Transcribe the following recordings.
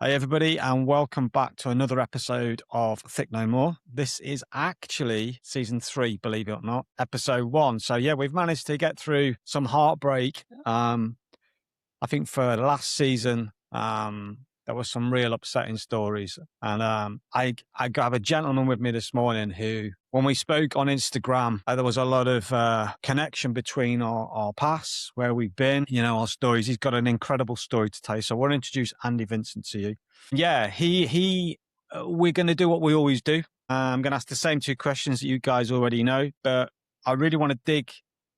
Hey, everybody, and welcome back to another episode of Thick No More. This is actually season 3, believe it or not, episode 1. So, yeah, we've managed to get through some heartbreak. I think for last season, there was some real upsetting stories. And I have a gentleman with me this morning who, when we spoke on Instagram, there was a lot of connection between our pasts, where we've been, our stories. He's got an incredible story to tell you. So I want to introduce Andy Vincent to you. Yeah, we're going to do what we always do. I'm going to ask the same 2 questions that you guys already know, but I really want to dig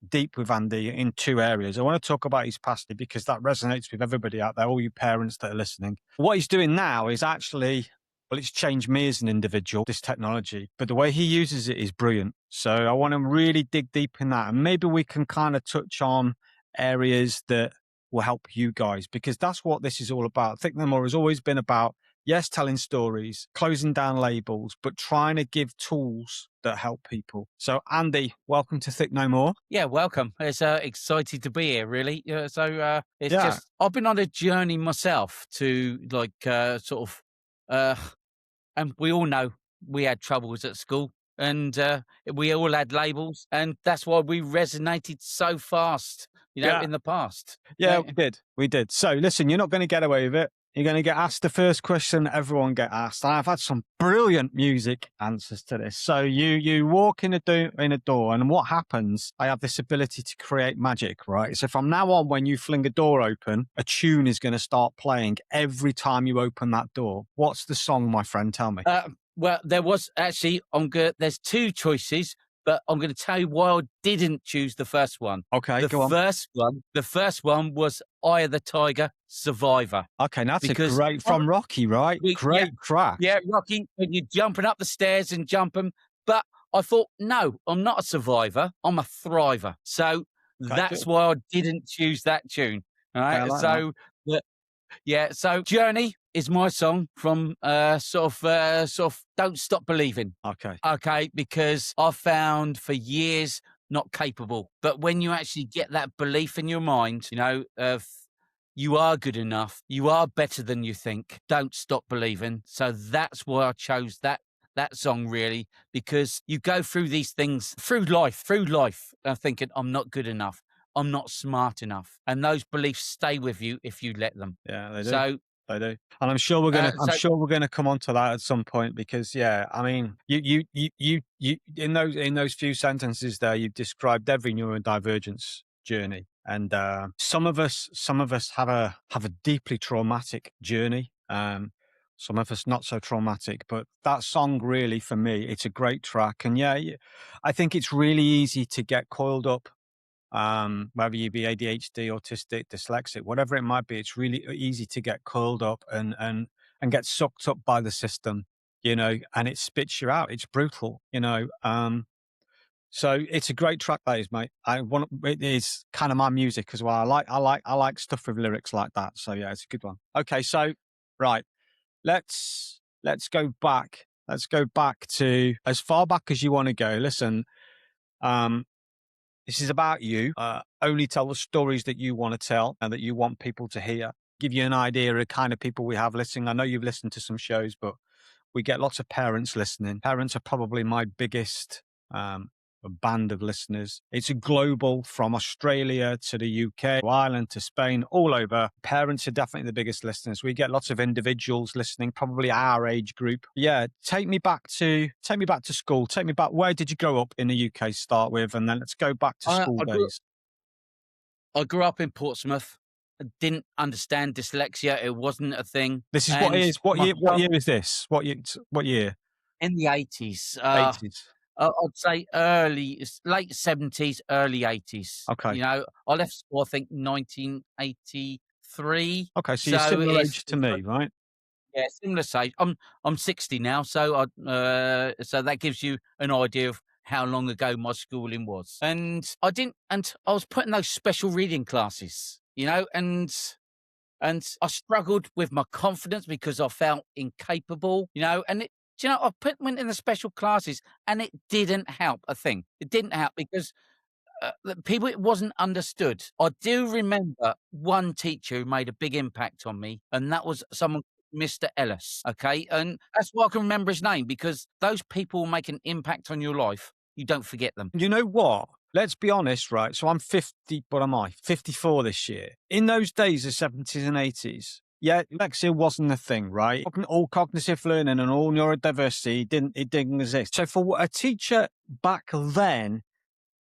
deep with Andy in 2 areas. I want to talk about his past because that resonates with everybody out there, all you parents that are listening. What he's doing now is actually, well, it's changed me as an individual, this technology, but the way he uses it is brilliant. So I want to really dig deep in that. And maybe we can kind of touch on areas that will help you guys, because that's what this is all about. Think No More has always been about, yes, telling stories, closing down labels, but trying to give tools that help people. So, Andy, welcome to Thick No More. Yeah, welcome. It's excited to be here, really. It's Yeah. just I've been on a journey myself to uh, and we all know we had troubles at school, and we all had labels, and that's why we resonated so fast, Yeah. in the past. Yeah, we did. We did. So listen, you're not going to get away with it. You're going to get asked the first question everyone get asked. I've had some brilliant music answers to this. So you walk in a door, and what happens? I have this ability to create magic, right? So from now on, when you fling a door open, a tune is going to start playing every time you open that door. What's the song, my friend? Tell me. Well, there was actually there's 2 choices, but I'm going to tell you why I didn't choose the first one. Okay, go on. The first one was Eye of the Tiger, Survivor. Okay, that's a Because great from Rocky, right? yeah, Great track. yeah, Rocky, when you're jumping up the stairs and jumping. But I thought, no, I'm not a survivor. I'm a thriver. So Okay, that's good. why I didn't choose that tune. All Okay, I right. like that. So Journey is my song from Don't Stop Believing. Okay. Okay, because I've found for years not capable. But when you actually get that belief in your mind, of you are good enough, you are better than you think, don't stop believing. So that's why I chose that song, really, because you go through these things through life, thinking I'm not good enough, I'm not smart enough, and those beliefs stay with you if you let them. Yeah, they do. So, They do. And I'm so sure we're gonna come on to that at some point because, yeah, I mean, you in those few sentences there, you've described every neurodivergence journey. And some of us have a deeply traumatic journey. Some of us not so traumatic, but that song really, for me, it's a great track. And yeah, I think it's really easy to get coiled up, whether you be ADHD, autistic, dyslexic, whatever it might be. It's really easy to get curled up and get sucked up by the system, and it spits you out. It's brutal, so it's a great track, that is, mate. It is kind of my music as well. I like stuff with lyrics like that. So yeah, it's a good one. Okay, so right, let's go back. Let's go back to as far back as you want to go. Listen, um, this is about you. Only tell the stories that you want to tell and that you want people to hear. Give you an idea of the kind of people we have listening. I know you've listened to some shows, but we get lots of parents listening. Parents are probably my biggest band of listeners. It's a global, from Australia to the UK, to Ireland to Spain, all over. Parents are definitely the biggest listeners. We get lots of individuals listening, probably our age group. Yeah, take me back to school. Take me back. Where did you grow up in the UK? Start with, and then let's go back to I, school I grew days. I grew up in Portsmouth. I didn't understand dyslexia; it wasn't a thing. This is what And is what my year? What brother year is this? What year? in the 80s, 80s. I'd say late 70s, early 80s. Okay. I left school, I think, 1983. Okay. So you're So similar age to me, right? yeah, similar age. I'm 60 now, so that gives you an idea of how long ago my schooling was. And I was put in those special reading classes, and I struggled with my confidence because I felt incapable, and went in the special classes, and it didn't help a thing. It didn't help because it wasn't understood. I do remember one teacher who made a big impact on me, and that was someone. Mr. Ellis. Okay. And that's why I can remember his name, because those people make an impact on your life. You don't forget them. You know what? Let's be honest, right? So I'm 50, what am I? 54 this year. In those days, the 70s and 80s, yeah, dyslexia wasn't a thing, right? All cognitive learning and all neurodiversity didn't exist. So for a teacher back then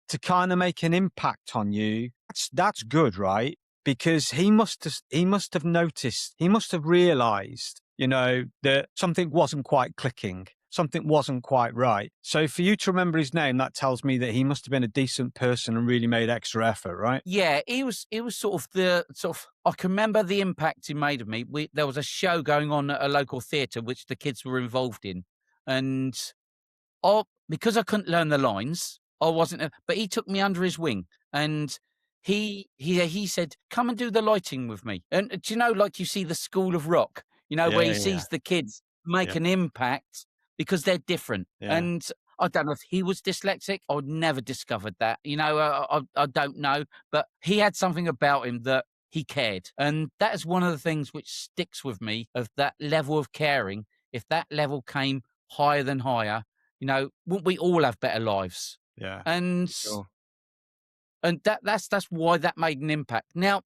to kind of make an impact on you, that's good, right? Because he must have noticed, he must have realized, that something wasn't quite clicking. Something wasn't quite right. So for you to remember his name, that tells me that he must have been a decent person and really made extra effort, right? Yeah, he was sort of I can remember the impact he made of me. There was a show going on at a local theatre which the kids were involved in, and because I couldn't learn the lines, I wasn't. But he took me under his wing, and he said, "Come and do the lighting with me." And do you know, like you see the School of Rock, where he Yeah, sees the kids make yeah, an impact because they're different. yeah, And I don't know if he was dyslexic. I'd never discovered that. I don't know, but he had something about him that he cared, and that is one of the things which sticks with me, of that level of caring. If that level came higher than higher, wouldn't we all have better lives? yeah. And Sure. that's why that made an impact. Now,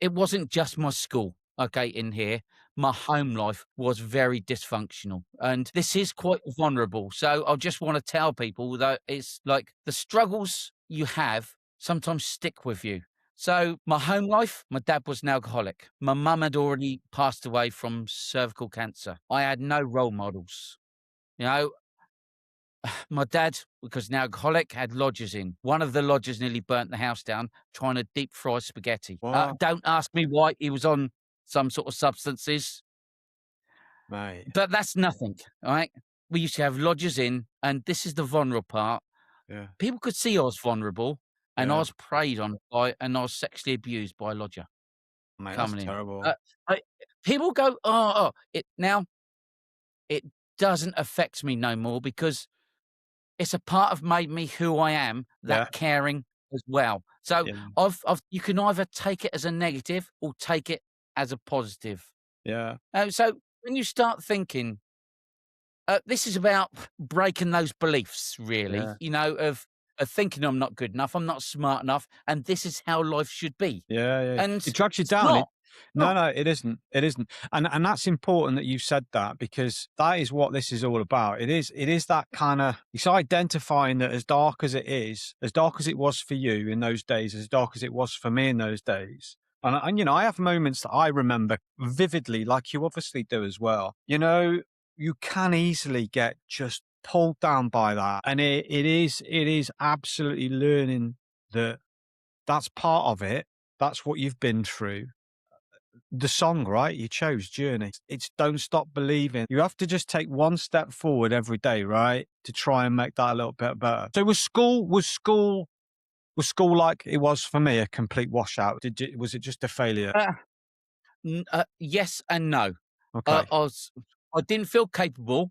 it wasn't just my school, okay, in here. My home life was very dysfunctional, and this is quite vulnerable. So I just want to tell people that it's like the struggles you have sometimes stick with you. So my home life, my dad was an alcoholic. My mum had already passed away from cervical cancer. I had no role models. You know, my dad, because an alcoholic, had lodgers in. One of the lodgers nearly burnt the house down trying to deep fry spaghetti. What? Don't ask me why. He was on some sort of substances, Mate. but that's nothing. All right. We used to have lodgers in, and this is the vulnerable part. Yeah. People could see I was vulnerable, and I Yeah. was preyed on by, and I was sexually abused by a lodger Mate, that's coming in. terrible. Uh, People go, oh, it doesn't affect me no more, because it's a part of made me who I am, that Yeah. caring as well. So Yeah. you can either take it as a negative or take it as a positive. Yeah. So when you start thinking, this is about breaking those beliefs, really, Yeah. of thinking I'm not good enough, I'm not smart enough, and this is how life should be. Yeah, yeah. And It drags you it's down. not. No, Not. no, it isn't. It isn't. And that's important that you said that, because that is what this is all about. It is that kind of, it's identifying that as dark as it was for you in those days, as dark as it was for me in those days. And I have moments that I remember vividly, like you obviously do as well. You can easily get just pulled down by that. And it is absolutely learning that that's part of it. That's what you've been through. The song, right? You chose Journey. It's Don't Stop Believing. You have to just take one step forward every day, right? To try and make that a little bit better. So was school like it was for me, a complete washout? Was it just a failure? Uh, yes and no. Okay. I didn't feel capable,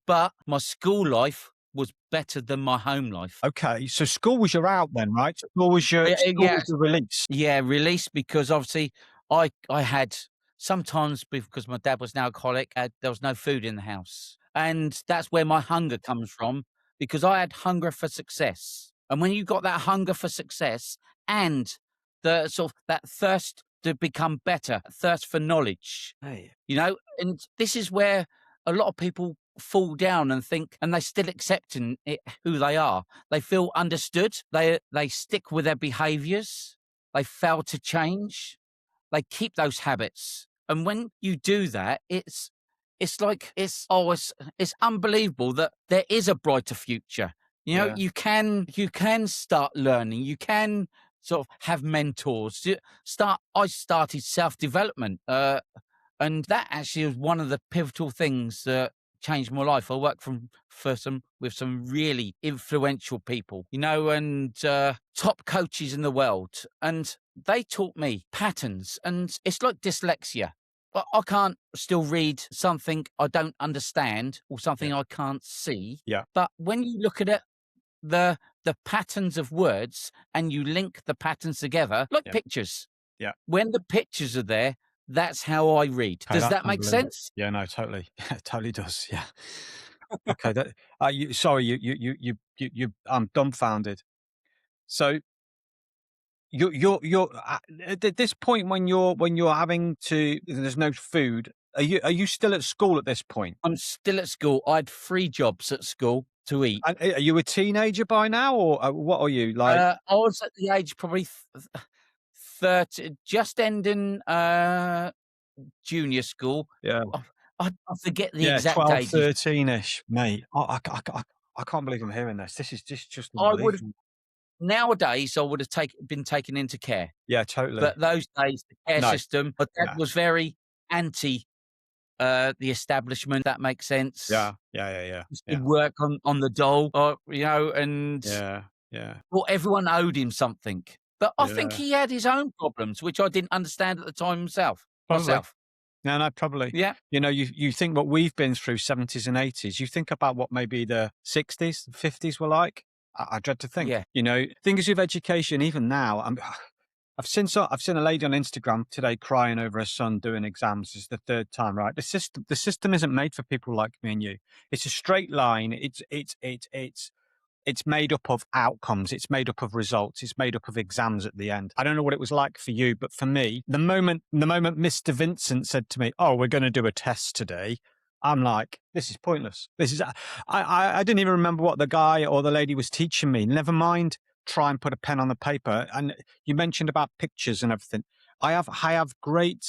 but my school life was better than my home life. Okay. So school was your out then, right? School was Yes. your release. Yeah, released, because obviously I had sometimes, because my dad was an alcoholic, there was no food in the house. And that's where my hunger comes from, because I had hunger for success. And when you got that hunger for success and the sort of that thirst to become better, thirst for knowledge, Hey. and this is where a lot of people fall down and think, and they still accepting it, who they are. They feel understood. They stick with their behaviors. They fail to change. They keep those habits. And when you do that, it's unbelievable that there is a brighter future. Yeah. You can start learning. You can sort of have mentors. I started self-development. And that actually was one of the pivotal things that changed my life. I worked with some really influential people, and top coaches in the world. And they taught me patterns, and it's like dyslexia. I can't still read something I don't understand or something Yeah. I can't see. Yeah. But when you look at it, the patterns of words, and you link the patterns together like Yeah. pictures. Yeah. When the pictures are there, That's how I read. Okay, Does that's that make unbelievable. sense? Yeah, no, totally. Yeah, it totally does. Yeah. Okay. That, sorry, I'm dumbfounded. So you're at this point when you're having to, there's no food. Are you still at school at this point? I'm still at school. I had 3 jobs at school to eat. And are you a teenager by now, or what are you like? I was at the age probably 30, just ending, junior school. Yeah, I I forget the yeah, exact 12, ages. 13ish, mate. I can't believe I'm hearing this. This is just I would have unbelievable. Nowadays, I would have been taken into care, Yeah, totally. but those days, the care No, system, my dad yeah, was very anti, the establishment, if that makes sense. yeah, yeah, yeah, yeah, Used to yeah, work on the dole, and yeah, yeah, thought everyone owed him something. But I think yeah. he had his own problems, which I didn't understand at the time Probably. myself. No, no, probably. Yeah, You think what we've been through, 70s and 80s. You think about what maybe the 60s, 50s were like. I dread to think. yeah. Thing is with education, even now, I've seen a lady on Instagram today crying over her son doing exams. It's the third time, right? The system isn't made for people like me and you. It's a straight line. It's made up of outcomes. It's made up of results. It's made up of exams at the end. I don't know what it was like for you, but for me, the moment Mr. Vincent said to me, "Oh, we're going to do a test today," I'm like, "This is pointless. This is." I didn't even remember what the guy or the lady was teaching me. Never mind, try and put a pen on the paper. And you mentioned about pictures and everything. I have great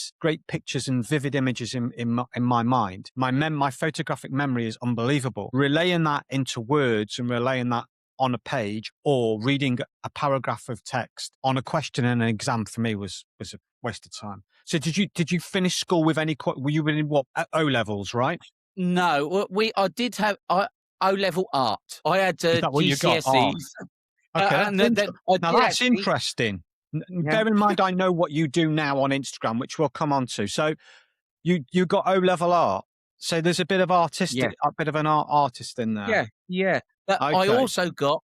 pictures and vivid images in my mind. My photographic memory is unbelievable. Relaying that into words and relaying that on a page or reading a paragraph of text on a question in an exam for me was a waste of time. So did you finish school with any? Were you in what, O levels, right? No, I did have O-level art. I had, Is that what you got? Oh, GCSEs, okay, and then I now did that's actually. interesting. Yeah, Bear in mind, I know what you do now on Instagram, which we'll come on to. So you got O level art. So there's a bit of yeah, a bit of an artist in there. yeah, yeah. But I Okay. also got,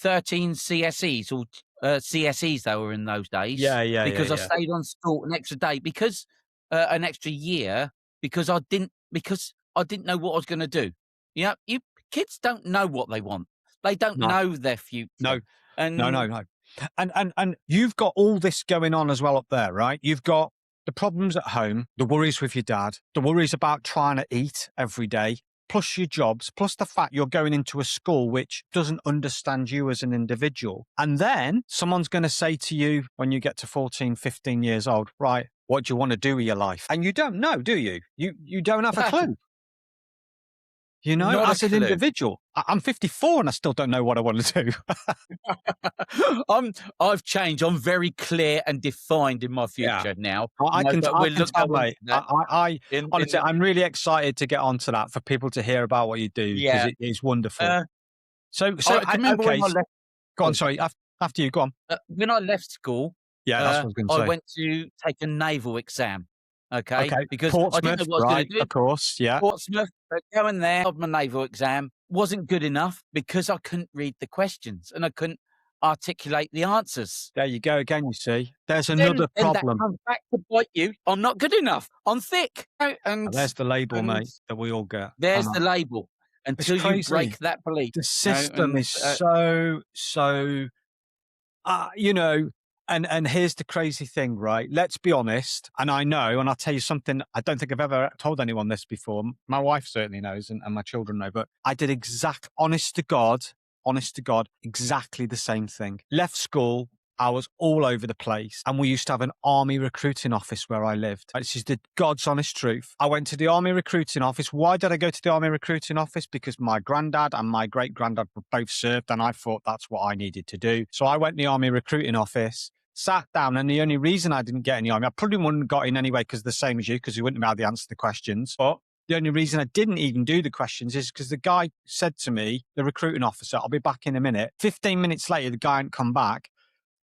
13 CSEs, or CSEs they were in those days, Yeah, yeah, yeah, because I yeah. stayed on school an extra day, because an extra year, because I didn't know what I was gonna do. You kids don't know what they want. They don't No, know their future, no, no, and no, no. And you've got all this going on as well up there, right? You've got the problems at home, the worries with your dad, the worries about trying to eat every day, plus your jobs, plus the fact you're going into a school which doesn't understand you as an individual. And then someone's going to say to you when you get to 14, 15 years old, right, what do you want to do with your life? And you don't know, do you? You don't have a clue. not a As an clue. individual, I'm 54 and I still don't know what I want to do. I've changed. I'm very clear and defined in my Yeah. future now. But I we'll can go tell, on to mate. that in Honestly, the. I'm really excited to get onto that for people to hear about what you do because Yeah. it is wonderful. Uh, So I can remember when okay, I left go on. school. Sorry, after you, go on. When I left school, Yeah, that's what I was going to I say. went to take a naval exam, okay? Okay, Because I didn't know Portsmouth, what I was gonna right? do. Of course, yeah. Portsmouth, going there, of my naval exam wasn't good enough because I couldn't read the questions and I couldn't articulate the answers. There you go again. You see, there's Then another and that problem. comes back to bite you. I'm not good enough. I'm thick. And there's the label, And mate, that we all get. I there's the know. label It's until you crazy. break that belief, The system and, is so. Uh, you know, and here's the crazy thing, right? Let's be honest. And I know, and I'll tell you something. I don't think I've ever told anyone this before. My wife certainly knows, and my children know. But I did honest to God, exactly the same thing. Left school. I was all over the place. And we used to have an army recruiting office where I lived. This is the God's honest truth. I went to the army recruiting office. Why did I go to the army recruiting office? Because my granddad and my great granddad were both served. And I thought that's what I needed to do. So I went to the army recruiting office, sat down. And the only reason I didn't get in the army, I probably wouldn't have got in anyway, because the same as you, because you wouldn't have had the answer to the questions. But the only reason I didn't even do the questions is because the guy said to me, the recruiting officer, I'll be back in a minute. 15 minutes later, the guy hadn't come back.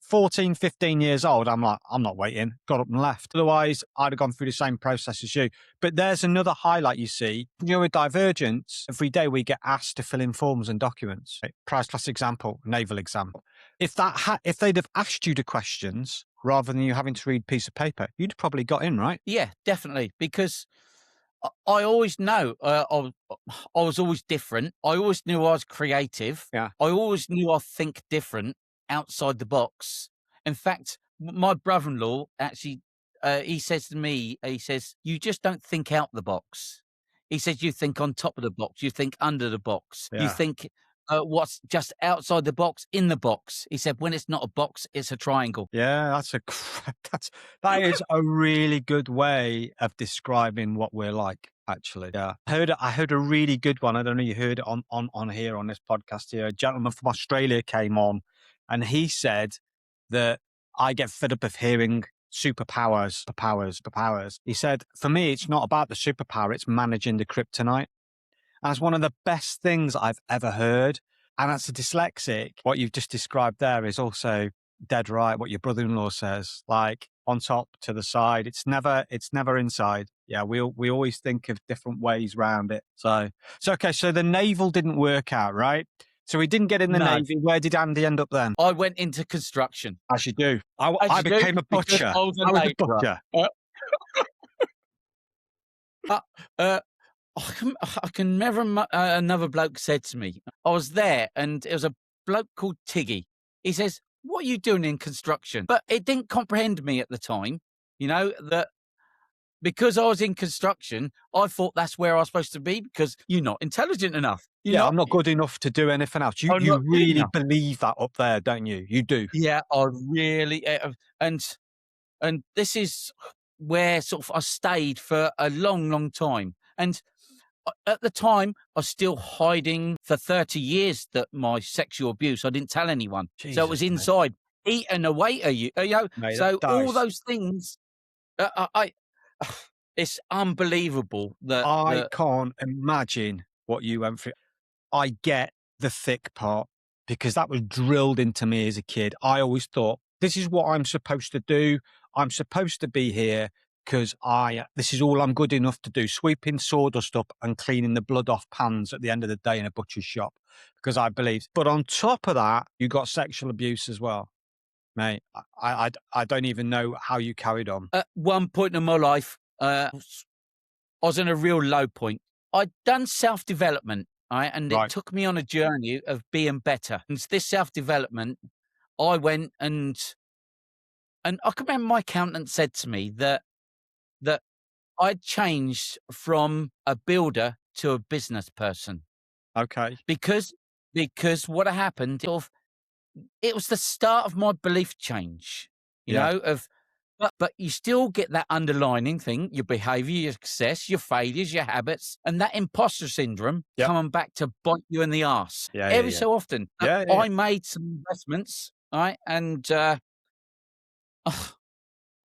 14, 15 years old, I'm like, I'm not waiting. Got up and left. Otherwise, I'd have gone through the same process as you. But there's another highlight you see. Neurodivergence, every day we get asked to fill in forms and documents. Price plus example, naval exam. If they'd have asked you the questions, rather than you having to read piece of paper, you'd probably got in, right? Yeah, definitely, because I always know, I was always different. I always knew I was creative. Yeah. I always knew I think different, outside the box. In fact, my brother-in-law actually, he says to me, he says, "You just don't think out the box." He says, "You think on top of the box, you think under the box, you Yeah. think, what's just outside the box, in the box." He said, "When it's not a box, it's a triangle." Yeah, that is a really good way of describing what we're like, actually. Yeah. I heard a really good one. I don't know if you heard it on here on this podcast here. A gentleman from Australia came on and he said that I get fed up of hearing superpowers. He said, for me, it's not about the superpower, it's managing the kryptonite. And it's one of the best things I've ever heard. And as a dyslexic, what you've just described there is also dead right. What your brother-in-law says, like on top, to the side. It's never inside. Yeah, we always think of different ways around it. So okay. So the naval didn't work out, right? So he didn't get in the No, Navy. Where did Andy end up then? I went into construction. As you do. As I you do, became a because butcher. I was a I was a labourer. butcher. Uh, uh, I can never. Another bloke said to me, I was there, and it was a bloke called Tiggy. He says, "What are you doing in construction?" But it didn't comprehend me at the time. That because I was in construction, I thought that's where I was supposed to be, because you're not intelligent enough. You're Yeah, not. I'm not good enough to do anything else. I'm You not good really enough. believe that up there, don't you? You do. Yeah, I really. And this is where sort of I stayed for a long, long time. And at the time, I was still hiding for 30 years that my sexual abuse, I didn't tell anyone. So it was Jesus, mate. inside, eating away at you. Mate, So that all is. those things, I it's unbelievable that I can't imagine what you went through. I get the thick part because that was drilled into me as a kid. I always thought, this is what I'm supposed to do. I'm supposed to be here because this is all I'm good enough to do, sweeping sawdust up and cleaning the blood off pans at the end of the day in a butcher's shop, because I believed. But on top of that, you got sexual abuse as well, mate. I don't even know how you carried on. at one point in my life, I was in a real low point. I'd done self-development, right? And it Right. took me on a journey of being better. And this self-development, I went and I can remember my accountant said to me that I'd changed from a builder to a business person, Okay. because what had happened, it was the start of my belief change, Yeah. of but you still get that underlining thing, your behavior, your success, your failures, your habits, and that imposter syndrome Yep. coming back to bite you in the arse Yeah, every yeah. so often. Yeah. I made some investments, right? And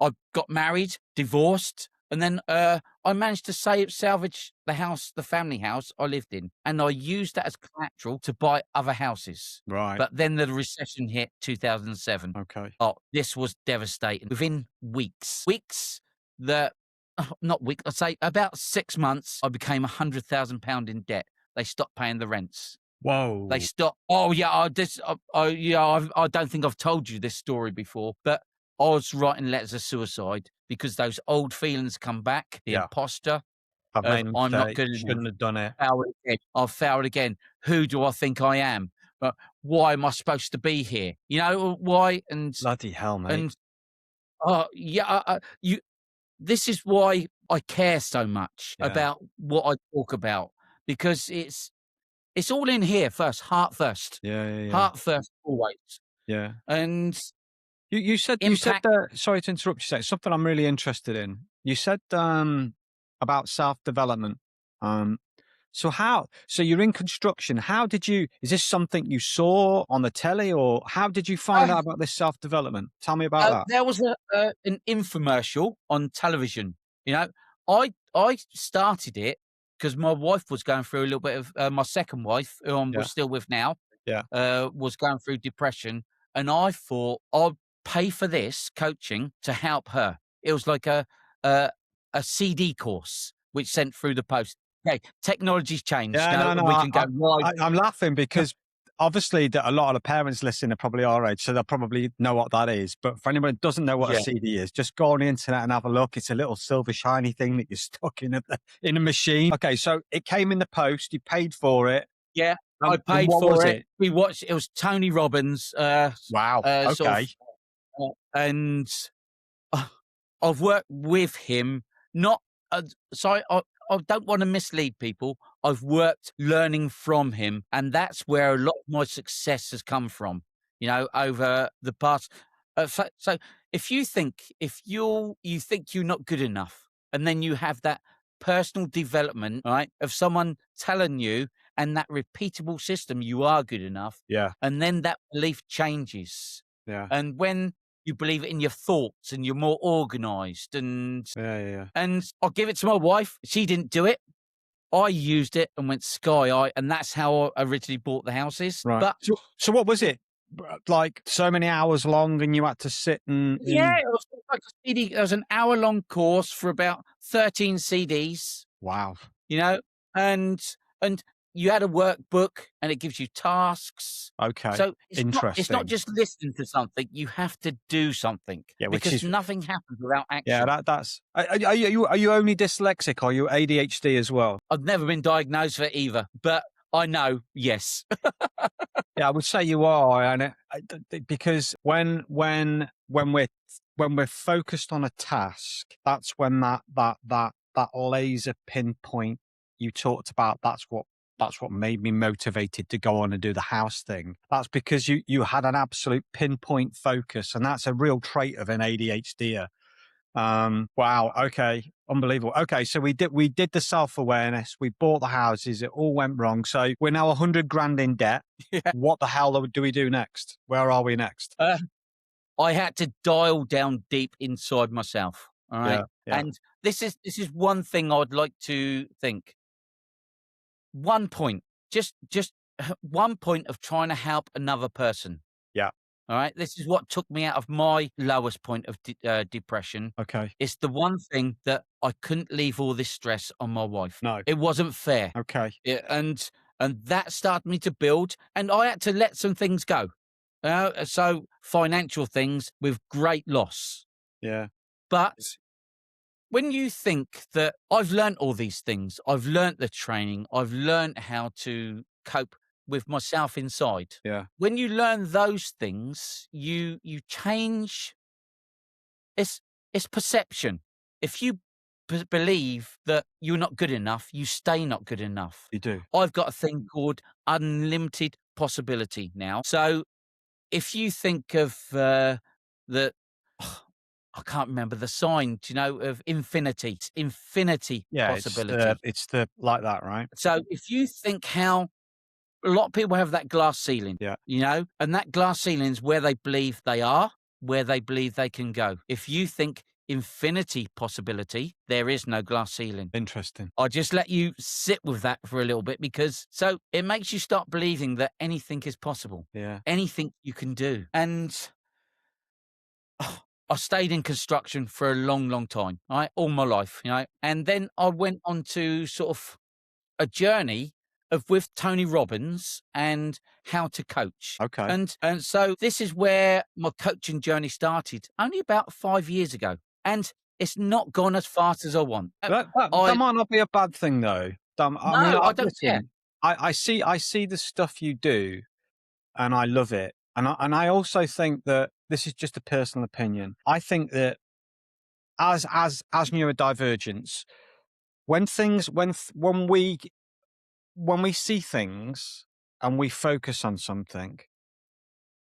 I got married, divorced, and then I managed to salvage the house, the family house I lived in, and I used that as collateral to buy other houses. Right. But then the recession hit 2007. Okay. Oh, this was devastating. Within weeks, not weeks, I'd say about 6 months, I became £100,000 in debt. They stopped paying the rents. Whoa. They stopped. Oh yeah, I don't think I've told you this story before, but I was writing letters of suicide because those old feelings come back. The Yeah. imposter I've of made a I'm not mistake. good enough. Shouldn't have done it. Failed again. I've failed again. Who do I think I am? Why am I supposed to be here? Why? Bloody hell, mate. And you. This is why I care so much Yeah. about what I talk about, because it's all in here first. Heart first. Yeah. Heart first, always. Yeah. And You said impact. sorry to interrupt you, Seth, something I'm really interested in. You said about self-development. So you're in construction. Is this something you saw on the telly, or how did you find out about this self-development? Tell me about that. There was an infomercial on television. I started it because my wife was going through a little bit of my second wife, who Yeah. we're still with now. Yeah. Was going through depression, and I thought I'd pay for this coaching to help her. It was like a CD course which sent through the post. Okay, technology's changed. Yeah, Now no. we can go right. I'm laughing because obviously a lot of the parents listening are probably our age, so they'll probably know what that is. But for anyone that doesn't know what a Yeah. CD is, just go on the internet and have a look. It's a little silver shiny thing that you're stuck in a machine. Okay, so it came in the post. You paid for it. Yeah, I And paid what was for it. it? We watched it was Tony Robbins, Wow. sort Okay. of, and uh, I've worked with him, not so I don't wanna mislead people. I've worked learning from him, and that's where a lot of my success has come from, over the past so if you think you're not good enough, and then you have that personal development, right, of someone telling you and that repeatable system you are good enough, Yeah. and then that belief changes. Yeah. And when you believe it in your thoughts and you're more organized and Yeah. Yeah. and I'll give it to my wife. She didn't do it. I used it and went sky high, and that's how I originally bought the houses. Right. But So what was it? Like so many hours long, and you had to sit and yeah, in. it was like a CD. It was an hour-long course for about 13 CDs, Wow. you know, and and you had a workbook and it gives you tasks. Okay. So it's not Interesting. just listening to something. You have to do something Yeah, which because is nothing happens without yeah. action. That's. Are you only dyslexic? Or are you ADHD as well? I've never been diagnosed for either, but I know, yes. Yeah, I would say you are, and because when we're focused on a task, that's when that laser pinpoint you talked about. That's what made me motivated to go on and do the house thing. That's because you had an absolute pinpoint focus, and that's a real trait of an ADHD. Wow. Okay. Unbelievable. Okay. So we did the self-awareness. We bought the houses. It all went wrong. So we're now 100 grand in debt. Yeah. What the hell do we do next? Where are we next? I had to dial down deep inside myself. All right. Yeah. Yeah. And this is one thing I'd like to think. One point, just one point of trying to help another person. Yeah. All right. This is what took me out of my lowest point of depression. Okay. It's the one thing that I couldn't leave all this stress on my wife. No. It wasn't fair. Okay. Yeah, and that started me to build, and I had to let some things go. So financial things with great loss. Yeah. But when you think that I've learned all these things, I've learned the training, I've learned how to cope with myself inside. Yeah. When you learn those things, you change. It's perception. If you believe that you're not good enough, you stay not good enough. You do. I've got a thing called unlimited possibility now. So if you think of the I can't remember the sign, of infinity. It's infinity Yeah. possibility. It's the like that, right? So if you think how a lot of people have that glass ceiling, Yeah. and that glass ceiling is where they believe they are, where they believe they can go. If you think infinity possibility, there is no glass ceiling. Interesting. I'll just let you sit with that for a little bit because so it makes you start believing that anything is possible. Yeah. Anything you can do. And I stayed in construction for a long, long time, right? All my life, and then I went on to sort of a journey with Tony Robbins and how to coach. Okay. And so this is where my coaching journey started only about 5 years ago. And it's not gone as fast as I want. That I might not be a bad thing, though. No, I don't care. Listen, I see the stuff you do, and I love it. And I also think that this is just a personal opinion. I think that as neurodivergents, when we see things and we focus on something,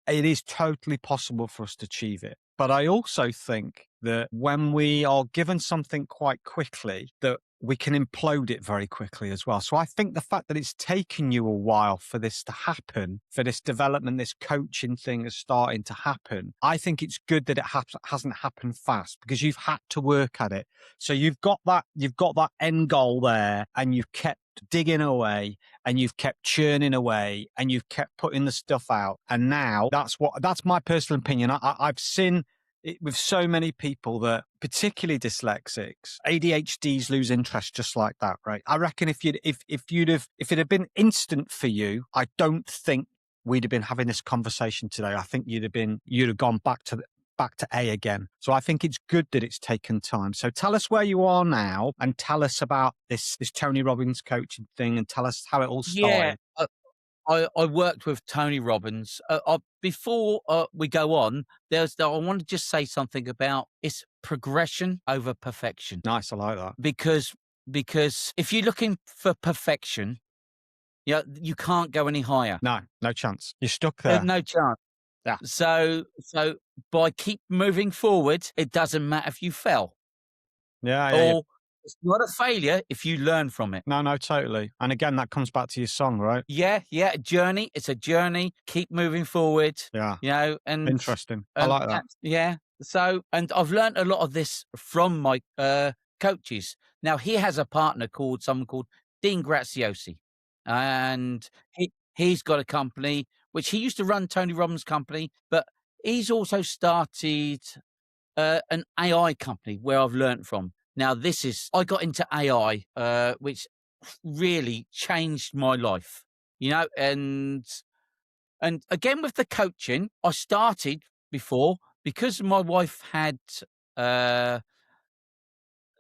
it is totally possible for us to achieve it. But I also think that when we are given something quite quickly, that we can implode it very quickly as well. So I think the fact that it's taken you a while for this to happen, for this development, this coaching thing is starting to happen, I think it's good that it hasn't happened fast because you've had to work at it. So you've got that end goal there, and you've kept digging away, and you've kept churning away, and you've kept putting the stuff out. And now that's my personal opinion. I've seen it with so many people that, particularly dyslexics, ADHDs lose interest just like that, right? I reckon if it had been instant for you, I don't think we'd have been having this conversation today. I think you'd have gone back to A again. So I think it's good that it's taken time. So tell us where you are now, and tell us about this Tony Robbins coaching thing, and tell us how it all Yeah. started. I worked with Tony Robbins. Before we go on, I want to just say something about it's progression over perfection. Nice, I like that. Because if you're looking for perfection, yeah, you can't go any higher. No chance. You're stuck there. No chance. Yeah. So by keep moving forward, it doesn't matter if you fell, Yeah. or it's not a failure if you learn from it. No, totally. And again, that comes back to your song, right? Yeah, a journey. It's a journey. Keep moving forward. Yeah. And Interesting. I like that. Yeah. So, and I've learned a lot of this from my coaches. Now he has a partner someone called Dean Graziosi, and he's got a company which he used to run Tony Robbins' company, but he's also started an AI company where I've learned from. Now, I got into AI, which really changed my life, and again with the coaching, I started before because my wife had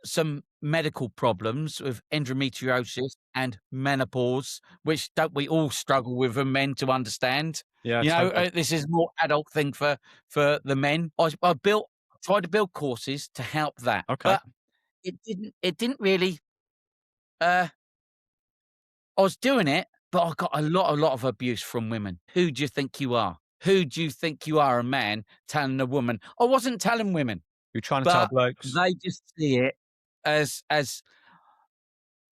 some medical problems with endometriosis and menopause, which don't we all struggle with, and men to understand. Yeah, totally. This is more adult thing for the men. Tried to build courses to help that, Okay. but it didn't really. Uh, I was doing it, but I got a lot of abuse from women. Who do you think you are? Who do you think you are, a man telling a woman? I wasn't telling women, You're trying to tell but blokes. they just see it as.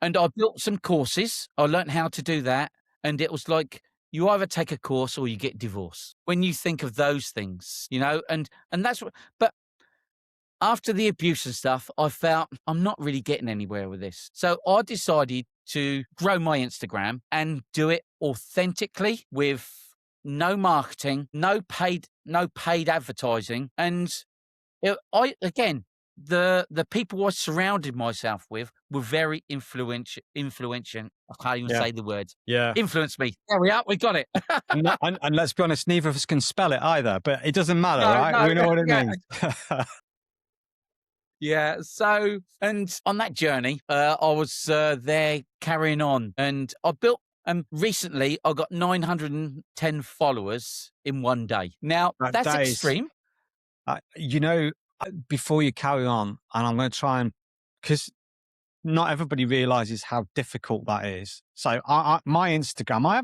And I built some courses. I learned how to do that, and it was like you either take a course or you get divorced. When you think of those things, and that's what. But after the abuse and stuff, I felt I'm not really getting anywhere with this. So I decided to grow my Instagram and do it authentically with no marketing, no paid advertising. And the people I surrounded myself with were very influential. I can't even Yeah. say the words. Yeah. Influenced me. There we are. We got it. And let's be honest, neither of us can spell it either, but it doesn't matter, No, right? no, We know what it yeah. means. Yeah. So, and on that journey, I was there carrying on, and I built. Recently, I got 910 followers in one day. Now that's That is, extreme. before you carry on, and I'm going to try and, because not everybody realizes how difficult that is. So my Instagram, I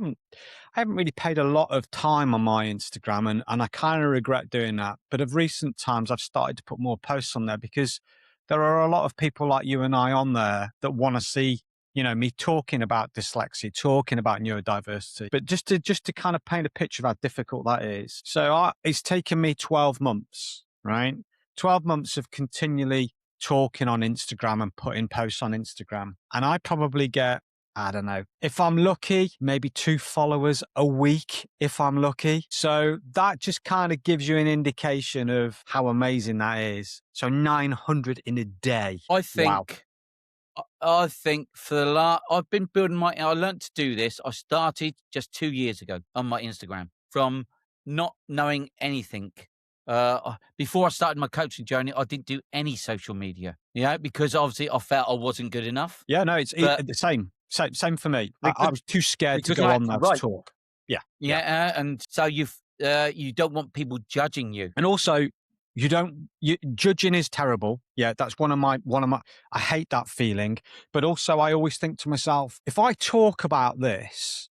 haven't really paid a lot of time on my Instagram, and I kind of regret doing that. But of recent times, I've started to put more posts on there because there are a lot of people like you and I on there that want to see, me talking about dyslexia, talking about neurodiversity. But just to kind of paint a picture of how difficult that is. So it's taken me 12 months, right? 12 months of continually talking on Instagram and putting posts on Instagram. And I probably get, I don't know, if I'm lucky, maybe 2 followers a week, if I'm lucky. So that just kind of gives you an indication of how amazing that is. So 900 in a day. I Wow. think. I think I've been building I learned to do this. I started just 2 years ago on my Instagram from not knowing anything. Before I started my coaching journey, I didn't do any social media, because obviously I felt I wasn't good enough. Yeah, no, it's the same for me. I was too scared to go on there to talk. Yeah. And so you don't want people judging you. And also, judging is terrible. Yeah, that's one of my, I hate that feeling. But also, I always think to myself, if I talk about this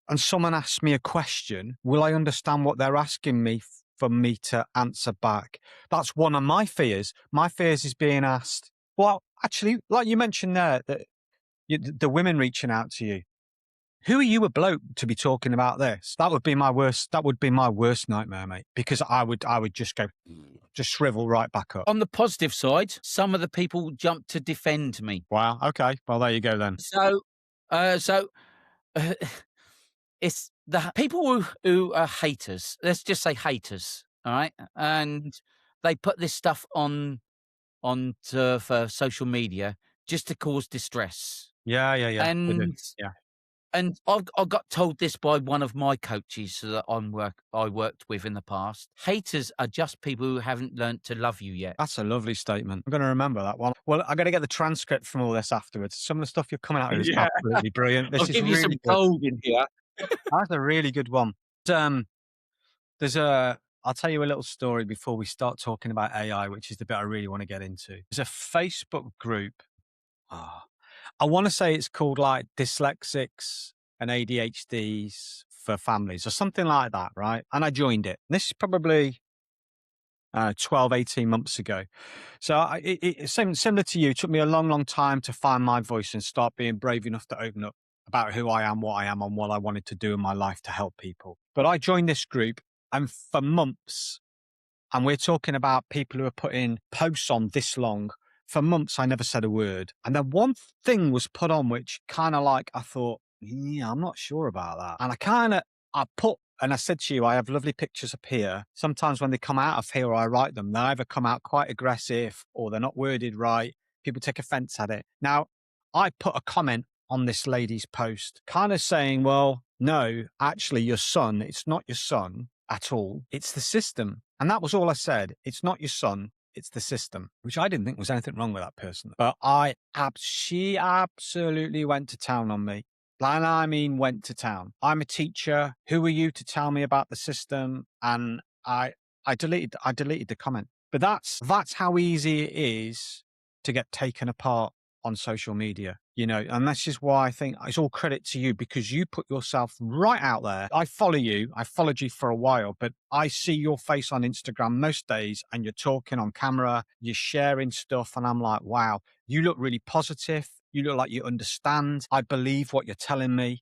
and someone asks me a question, will I understand what they're asking me for me to answer back? That's one of my fears. My fears is being asked, well, actually, like you mentioned there, that the women reaching out to you. Who are you, a bloke, to be talking about this? That would be my worst nightmare, mate, because I would just shrivel right back up. On the positive side, some of the people jumped to defend me. Wow. Okay. Well, there you go then. So it's the people who are haters. Let's just say haters. All right. And they put this stuff on for social media just to cause distress. Yeah. And Yeah. And I got told this by one of my coaches that I worked with in the past. Haters are just people who haven't learnt to love you yet. That's a lovely statement. I'm going to remember that one. Well, I'm going to get the transcript from all this afterwards. Some of the stuff you're coming out with is Yeah. absolutely brilliant. I'll This is give you some really good. gold in here. That's a really good one. Um, there's a. I'll tell you a little story before we start talking about AI, which is the bit I really want to get into. There's a Facebook group. ah, I want to say it's called like Dyslexics and ADHDs for Families or something like that, right? And I joined it. This is probably 12, 18 months ago. So similar to you, it took me a long, long time to find my voice and start being brave enough to open up about who I am, and what I wanted to do in my life to help people. But I joined this group, and for months, and we're talking about people who are putting posts on this long. For months, I never said a word. And then one thing was put on, which kind of like, I thought, yeah, I'm not sure about that. And I said to you, I have lovely pictures up here. Sometimes when they come out of here or I write them, they either come out quite aggressive or they're not worded right. People take offense at it. Now, I put a comment on this lady's post, kind of saying, well, no, actually, your son, it's not your son at all. It's the system. And that was all I said. It's not your son. It's the system, which I didn't think was anything wrong with that person. But she absolutely went to town on me. And I mean, went to town. I'm a teacher. Who are you to tell me about the system? And I deleted the comment. But that's how easy it is to get taken apart on social media, and this is why I think it's all credit to you, because you put yourself right out there. I follow you. I followed you for a while, but I see your face on Instagram most days and you're talking on camera, you're sharing stuff. And I'm like, wow, you look really positive. You look like you understand. I believe what you're telling me.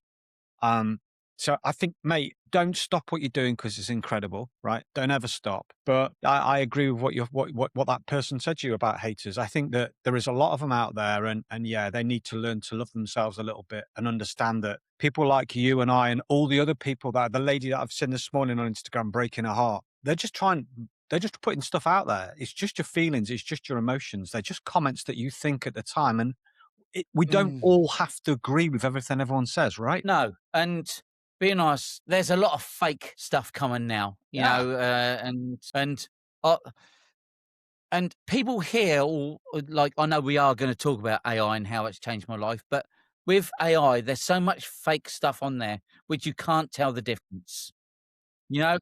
So I think, mate, don't stop what you're doing because it's incredible, right? Don't ever stop. But I agree with what that person said to you about haters. I think that there is a lot of them out there, and yeah, they need to learn to love themselves a little bit and understand that people like you and I and all the other people, the lady that I've seen this morning on Instagram breaking her heart, they're just putting stuff out there. It's just your feelings. It's just your emotions. They're just comments that you think at the time. And we don't all have to agree with everything everyone says, right? No, and being honest, there's a lot of fake stuff coming now, uh, and people here, like, I know we are going to talk about AI and how it's changed my life, but with AI, there's so much fake stuff on there which you can't tell the difference, you know.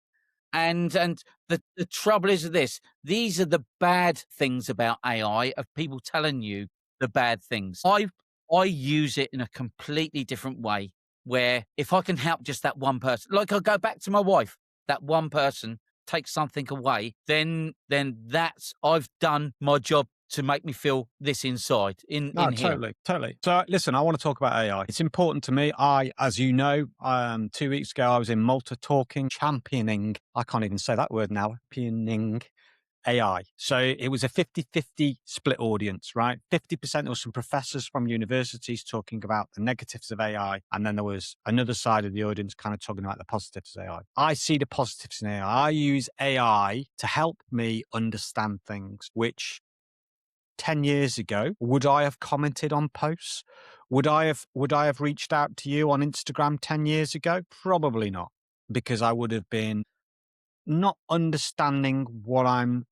And the trouble is this: these are the bad things about AI, of people telling you the bad things. I use it in a completely different way, where if I can help just that one person, like I go back to my wife, that one person takes something away, then that's, I've done my job to make me feel this inside in here. Totally. So listen, I want to talk about AI. It's important to me. As you know, 2 weeks ago, I was in Malta championing. I can't even say that word now. Championing AI. So it was a 50-50 split audience, right? 50%, there was some professors from universities talking about the negatives of AI. And then there was another side of the audience kind of talking about the positives of AI. I see the positives in AI. I use AI to help me understand things, which 10 years ago, would I have commented on posts? Would I have reached out to you on Instagram 10 years ago? Probably not, because I would have been not understanding what I'm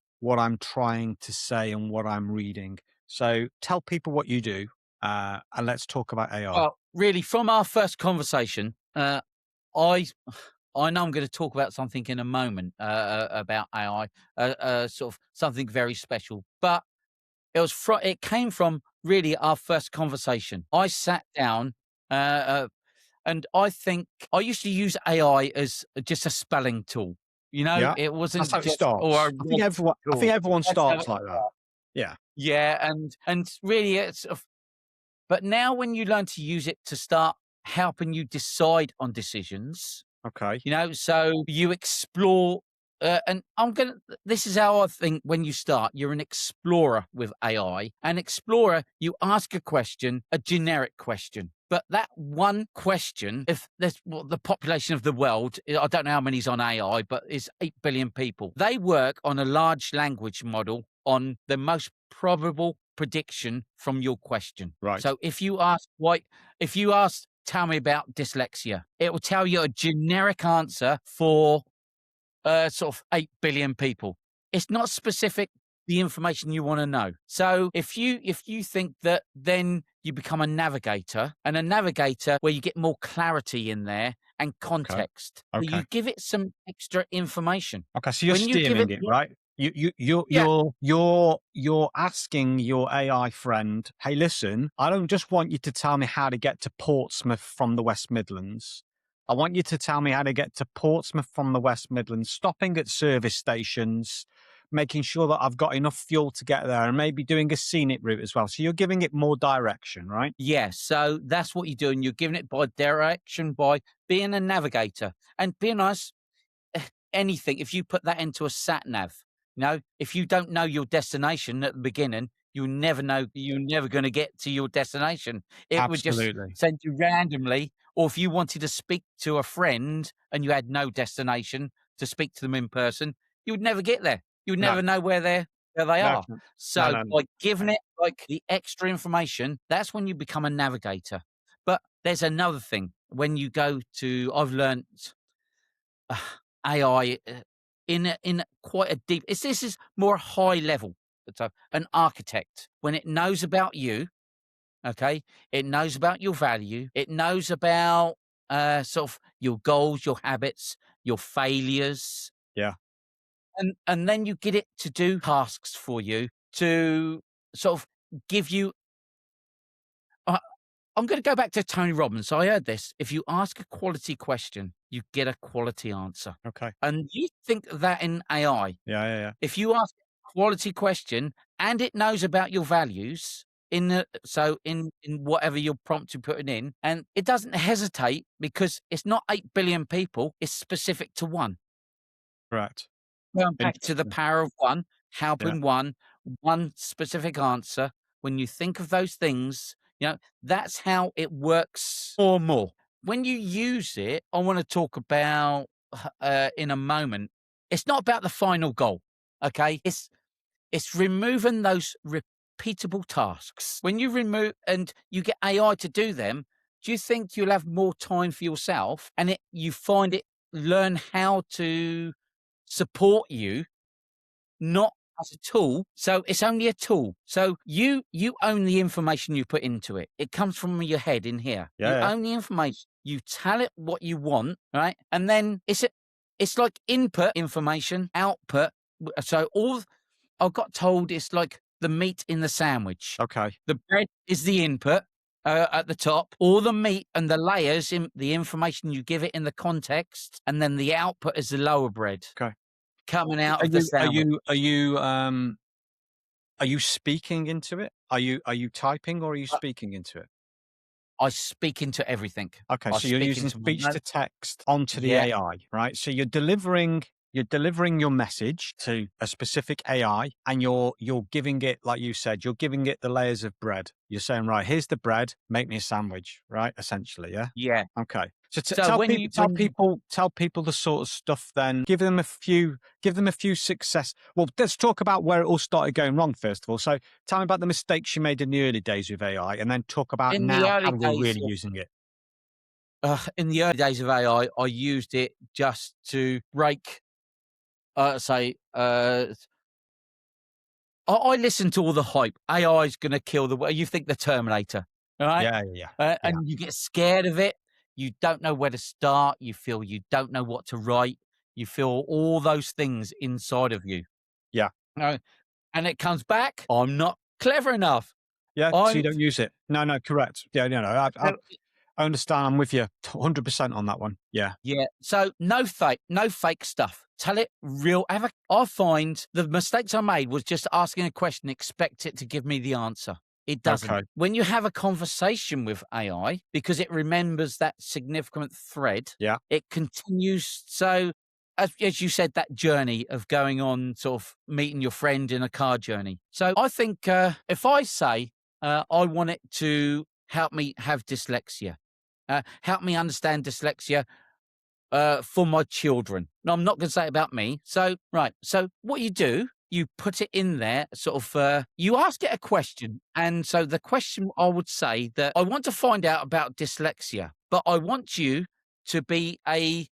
trying to say and what I'm reading. So tell people what you do, and let's talk about AI. Well, really, from our first conversation, I I know I'm going to talk about something in a moment about AI, sort of something very special, but it came from really our first conversation. I sat down, uh, uh, and I think I used to use AI as just a spelling tool. Yeah, It that's wasn't how it just, or starts. a I think writing tool. everyone That's how starts it like that. started. Yeah. Yeah, and really, it's but now when you learn to use it to start helping you decide on decisions, Okay. so you explore, and this is how I think when you start, you're an explorer with AI. An explorer, you ask a question, a generic question. But that one question, if there's the population of the world, I don't know how many's on AI, but it's 8 billion people. They work on a large language model on the most probable prediction from your question. Right. So if you ask tell me about dyslexia. It will tell you a generic answer for sort of 8 billion people. It's not specific the information you want to know. So if you think that, then you become a navigator, and a navigator where you get more clarity in there and Okay. context. Okay. You give it some extra information. Okay. So you're When you give it steering it, right? You yeah, you're asking your AI friend, hey, listen, I don't just want you to tell me how to get to Portsmouth from the West Midlands. I want you to tell me how to get to Portsmouth from the West Midlands, stopping at service stations, making sure that I've got enough fuel to get there, and maybe doing a scenic route as well. So you're giving it more direction, right? yeah. So that's what you're doing. You're giving it by direction, by being a navigator. And being honest, anything, if you put that into a sat nav, if you don't know your destination at the beginning, you're never going to get to your destination. It would just Absolutely. send you randomly. Or if you wanted to speak to a friend and you had no destination to speak to them in person, you would never get there. You would No, never know where they no, are. no, So no, by giving it like the extra information, that's when you become a navigator. But there's another thing. When you go to, I've learned uh, AI in quite a deep. This is more high level. So an architect, when it knows about you, okay, it knows about your value, it knows about sort of your goals, your habits, your failures, yeah. and then you get it to do tasks for you to sort of give you. Uh, I'm going to go back to Tony Robbins. I heard this: if you ask a quality question, you get a quality answer. Okay. And you think that in AI, Yeah, yeah, yeah. if you ask a quality question and it knows about your values in whatever your prompt you're putting in, and it doesn't hesitate because it's not 8 billion people, it's specific to one. Correct. Going back to the Interesting. power of one, Yeah. helping one specific answer. When you think of those things, that's how it works more and more. When you use it, I want to talk about in a moment. It's not about the final goal, okay? It's removing those repeatable tasks. When you remove and you get AI to do them, do you think you'll have more time for yourself and you find it learn how to support you, not as a tool? So it's only a tool. So you own the information you put into it. It comes from your head in here. Yeah, You yeah. own the information. You tell it what you want, right? And then it's like input information, output. So all I got told it's like the meat in the sandwich. Okay. The bread is the input at the top, all the meat and the layers in the information you give it in the context, and then the output is the lower bread Okay. coming out Are of the you are sandwich. you are you are you speaking into it? Are you typing or are you I, speaking into it? I speak into everything. Okay, I so you're speak using into my speech to note. text onto the Yeah, AI, right? So you're delivering your message to a specific AI, and you're giving it, like you said, you're giving it the layers of bread. You're saying, right, here's the bread, make me a sandwich, right? Essentially, yeah. yeah. Okay. So So tell when people, you when you tell people the sort of stuff. Then give them a few success. Well, let's talk about where it all started going wrong first of all. So tell me about the mistakes you made in the early days with AI, and then talk about in the now early how we're days really of using it. in the early days of AI, I used it just to break. Say I listen to all the hype. AI is going to kill the world. You think the Terminator, all right? Yeah, yeah, yeah, yeah, And you get scared of it. You don't know where to start. You feel you don't know what to write. You feel all those things inside of you. yeah, Uh, and it comes back. I'm not clever enough. yeah. So you I'm don't use it. No, no, correct. Yeah, no, no. I understand. I'm with you 100% on that one. Yeah. Yeah. So no fake stuff. Tell it real. I find the mistakes I made was just asking a question, expect it to give me the answer. It doesn't. Okay. When you have a conversation with AI, because it remembers that significant thread, Yeah. it continues. So as you said, that journey of going on, sort of meeting your friend in a car journey. So I think if I say I want it to help me have dyslexia, help me understand dyslexia for my children. No, I'm not going to say it about me. So, right. So, what you do, you put it in there, sort of, you ask it a question. And so, the question I would say that I want to find out about dyslexia. but I want you to be like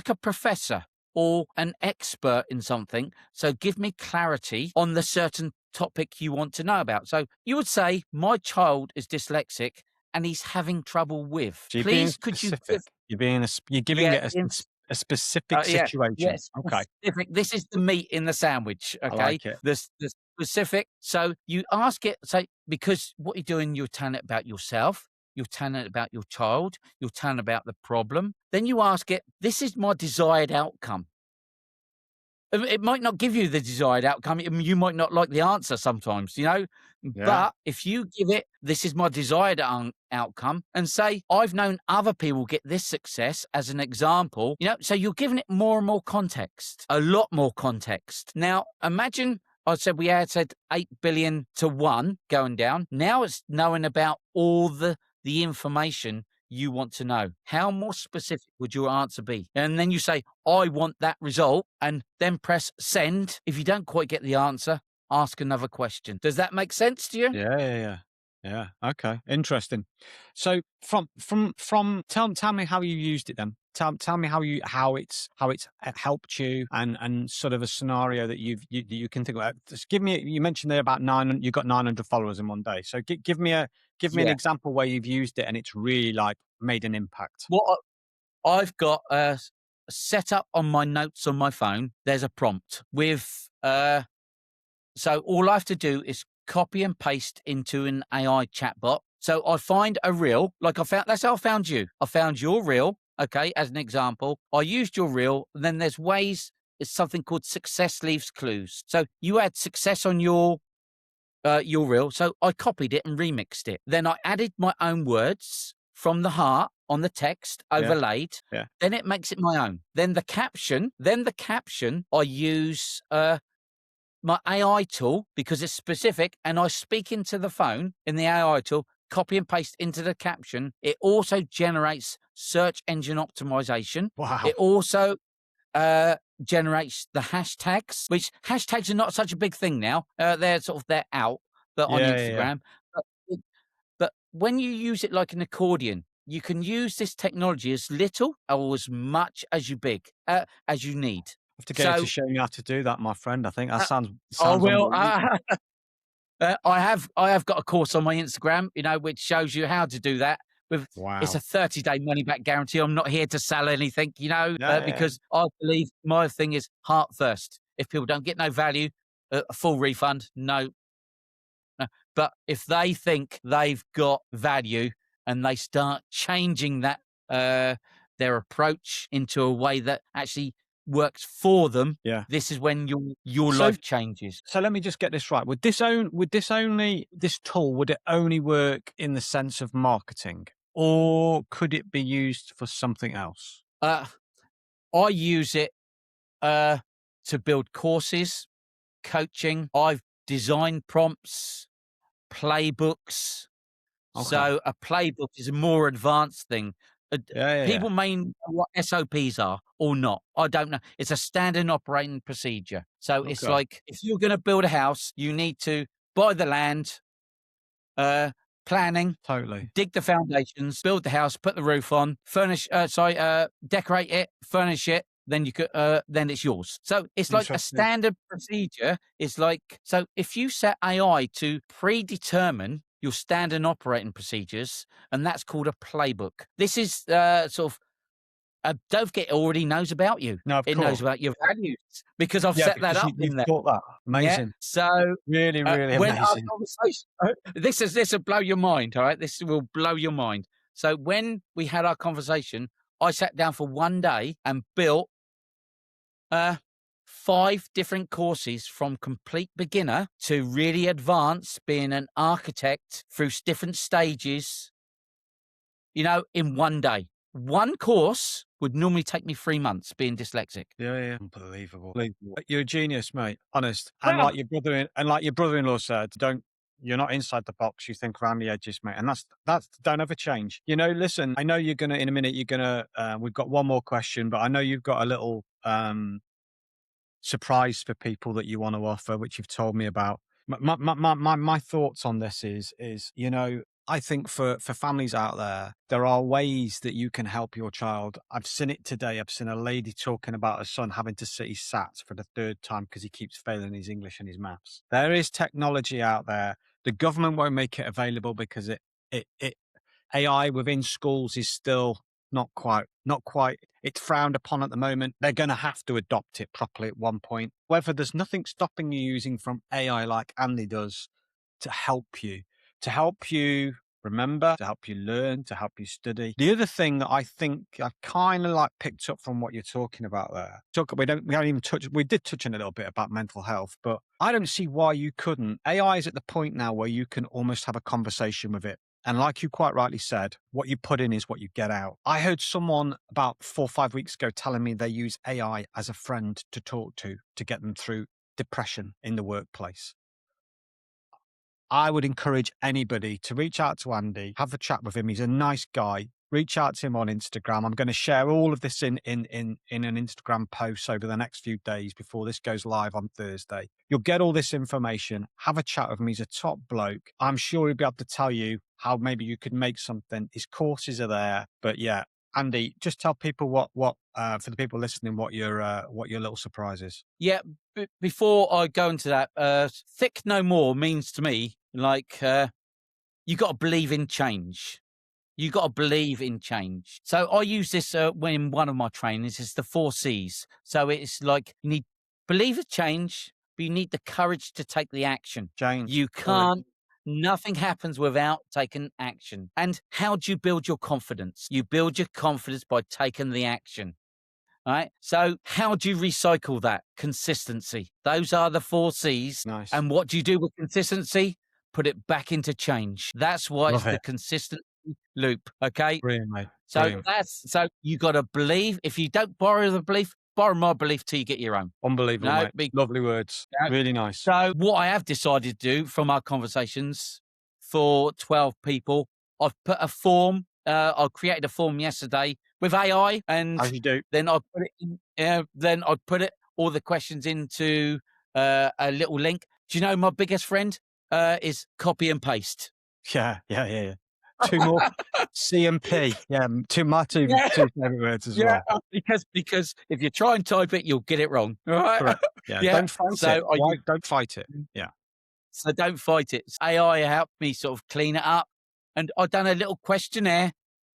a professor or an expert in something. So give me clarity on the certain topic you want to know about. So you would say, my child is dyslexic and he's having trouble with. So you're being Please, could you specific. give, You're giving yeah, it a specific yeah, situation. yes, Okay, specific. This is the meat in the sandwich, I okay? like it. The specific. So you ask it, say, because what you're doing, you're telling it about yourself, you're telling it about your child, you're telling about the problem. Then you ask it, this is my desired outcome. It might not give you the desired outcome. You might not like the answer sometimes, you know. Yeah, But if you give it, this is my desired outcome, and say, I've known other people get this success as an example, you know, so you're giving it more and more context, a lot more context. Now, imagine I said we had said 8 billion to 1 going down. Now it's knowing about all the information you want to know. How more specific would your answer be? And then you say, I want that result, and then press send. If you don't quite get the answer, ask another question. Does that make sense to you? yeah. Yeah. Okay. Interesting. So tell me how you used it then. Tell me how it's helped you and sort of a scenario that that you can think about. Just give me. You mentioned there about you got 900 followers in one day. So give me an Yeah. example where you've used it and it's really like made an impact. What I've got set up on my notes on my phone, there's a prompt with so all I have to do is copy and paste into an AI chatbot. So I find a reel, like that's how I found you. I found your reel, okay, as an example. I used your reel, and then there's ways, it's something called success leaves clues. So you had success on your reel. So I copied it and remixed it. Then I added my own words from the heart on the text Yeah. overlaid. Yeah. Then it makes it my own. Then the caption, I use my AI tool because it's specific, and I speak into the phone in the AI tool, copy and paste into the caption. It also generates search engine optimization. Wow. It also generates the hashtags, which hashtags are not such a big thing now. They're out, but on Yeah. Instagram. But, but when you use it like an accordion, you can use this technology as little or as much as you need. Have to get you to So show me how to do that, my friend. I think that uh, I sounds will. unbelievable. I have got a course on my Instagram, you know, which shows you how to do that. It's a Wow. 30-day money back guarantee. I'm not here to sell anything, you know, Yeah. because I believe my thing is heart first. If people don't get no value, a full refund, no. But if they think they've got value and they start changing uh, their approach into a way that actually works for them, Yeah. this is when your So life changes. So let me just get this right. This tool, would it only work in the sense of marketing, or could it be used for something else? Uh, I use it uh, to build courses, coaching. I've designed prompts, playbooks. Okay. So a playbook is a more advanced thing. Yeah. People may know what SOPs are or not. I don't know. It's a standard operating procedure. So it's Okay. like if you're going to build a house, you need to buy the land, uh, planning, Totally. dig the foundations, build the house, put the roof on, decorate it, furnish it. Then it's yours. So it's like a Interesting. standard procedure. It's like, so if you set AI to predetermine your standard operating procedures, and that's called a playbook. This is don't forget, it already knows about you. No, of It knows course. about your values because I've Yeah, set that because up you've in there. taught that. Yeah. Amazing. So Really, really when our amazing. conversation, this will blow your mind. All right, this will blow your mind. So when we had our conversation, I sat down for one day and built uh, 5 different courses from complete beginner to really advanced, being an architect through different stages. You know, in one day. One course would normally take me 3 months, being dyslexic. Yeah. Unbelievable. Unbelievable. You're a genius, mate. Honest. And Well, like your brother-in-law said, you're not inside the box. You think around the edges, mate. And that's don't ever change. You know, listen, I know in a minute, we've got one more question, but I know you've got a little, surprise for people that you want to offer, which you've told me about. My thoughts on this is, I think for families out there are ways that you can help your child. I've seen it today. I've seen a lady talking about her son having to sit his SATs for the third time because he keeps failing his English and his maths. There is technology out there. The government won't make it available because it AI within schools is still not quite it's frowned upon at the moment. They're going to have to adopt it properly at one point. Whether there's nothing stopping you using from AI like Andy does to help you remember, to help you learn, to help you study. The other thing that I think I kind of like picked up from what you're talking about there. We don't even touch. We did touch on a little bit about mental health, but I don't see why you couldn't. AI is at the point now where you can almost have a conversation with it. And like you quite rightly said, what you put in is what you get out. I heard someone about 4 or 5 weeks ago telling me they use AI as a friend to talk to get them through depression in the workplace. I would encourage anybody to reach out to Andy, have a chat with him. He's a nice guy. Reach out to him on Instagram. I'm going to share all of this in an Instagram post over the next few days before this goes live on Thursday. You'll get all this information. Have a chat with him. He's a top bloke. I'm sure he'll be able to tell you how maybe you could make something. His courses are there. But yeah, Andy, just tell people what for the people listening what your little surprise is. Yeah, before I go into that, thick no more means to me like you got to believe in change. You got to believe in change. So I use this when one of my trainings is the 4 C's. So it's like you need believe in change, but you need the courage to take the action. James, You courage. can't. Nothing happens without taking action. And how do you build your confidence? You build your confidence by taking the action. Right. So how do you recycle that? Consistency. Those are the 4 C's. Nice. And what do you do with consistency? Put it back into change. That's why it's Love the it. consistent loop. Okay. Brilliant, mate. So Brilliant. so you got to believe. If you don't borrow the belief, borrow my belief till you get your own. Unbelievable, No, mate. Lovely words. Really nice. so what I have decided to do from our conversations for 12 people, I've put a form. I created a form yesterday with AI, and As you do. then I put it in. Then I put it all the questions into a little link. Do you know my biggest friend is copy and paste? Yeah. Two more C and P. Yeah, Yeah, two favorite words as yeah. well. Because if you try and type it, you'll get it wrong. All right. Correct. Yeah, Yeah. don't fight it. So I Why use don't fight it? Yeah. So don't fight it. AI helped me sort of clean it up. And I've done a little questionnaire,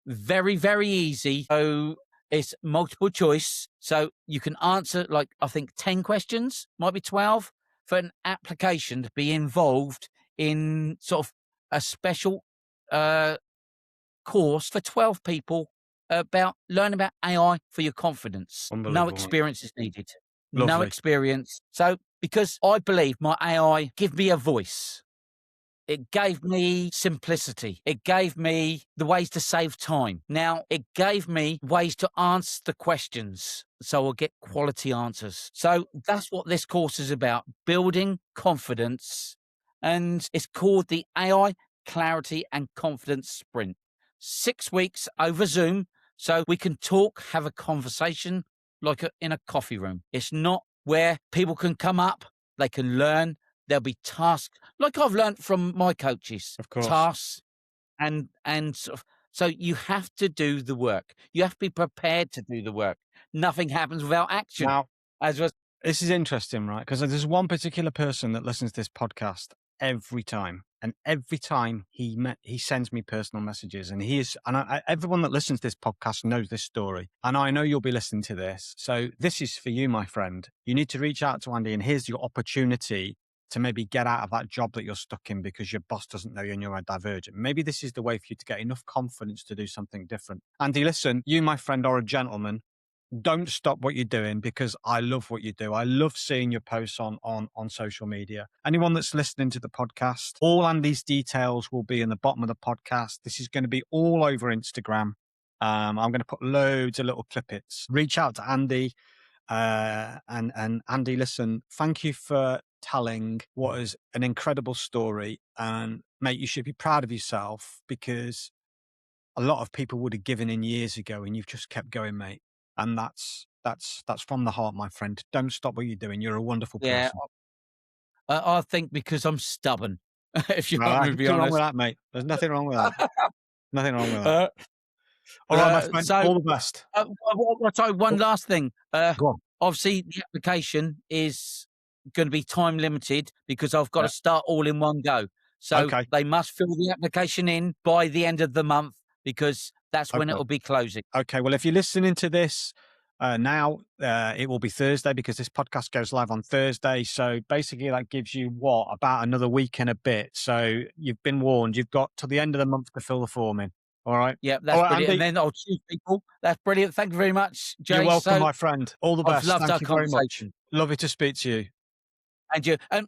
very, very easy. So it's multiple choice. So you can answer like, I think 10 questions, might be 12 for an application to be involved in sort of a special uh, course for 12 people about learning about AI for your confidence. No Unbelievable, mate. experience is needed. No Lovely. experience. So because I believe my AI give me a voice. It gave me simplicity. It gave me the ways to save time. Now, it gave me ways to answer the questions so I'll get quality answers. So that's what this course is about, building confidence. And it's called the AI Clarity and Confidence Sprint. 6 weeks over Zoom so we can talk, have a conversation like in a coffee room. It's not where people can come up, they can learn. There'll be tasks like I've learned from my coaches, Of course. tasks and sort of, so you have to do the work. You have to be prepared to do the work. Nothing happens without action. Now, As was this is interesting, right? Because there's one particular person that listens to this podcast every time, and every time he sends me personal messages, and everyone that listens to this podcast knows this story, and I know you'll be listening to this. So this is for you, my friend. You need to reach out to Andy, and here's your opportunity to maybe get out of that job that you're stuck in because your boss doesn't know you and you're a divergent. Maybe this is the way for you to get enough confidence to do something different. Andy, listen, you, my friend, are a gentleman. Don't stop what you're doing because I love what you do. I love seeing your posts on social media. Anyone that's listening to the podcast, all Andy's details will be in the bottom of the podcast. This is going to be all over Instagram. I'm going to put loads of little clippets. Reach out to Andy. And Andy, listen, thank you for telling what is an incredible story. And mate, you should be proud of yourself because a lot of people would have given in years ago and you've just kept going, mate. And that's from the heart, my friend. Don't stop what you're doing. You're a wonderful yeah, person. I think because I'm stubborn. if you want Right, me to be nothing wrong with honest. that, mate. There's nothing wrong with that. Nothing wrong with that. Uh, All right, my friend. so All the best. sorry, one last thing. Go on. Obviously, the application is going to be time limited because I've got Yeah. to start all in one go. So Okay. they must fill the application in by the end of the month because that's when Okay. it'll be closing. Okay. Well, if you're listening to this now, it will be Thursday because this podcast goes live on Thursday. So basically, that gives you about another week and a bit. So you've been warned. You've got to the end of the month to fill the form in. All right. Yeah, All that's right, brilliant. And Andy. then I'll choose people. That's brilliant. Thank you very much, You're Jay. welcome, So my friend. All the I've best. loved Thank our you very much. conversation. Lovely to speak to you. And you. And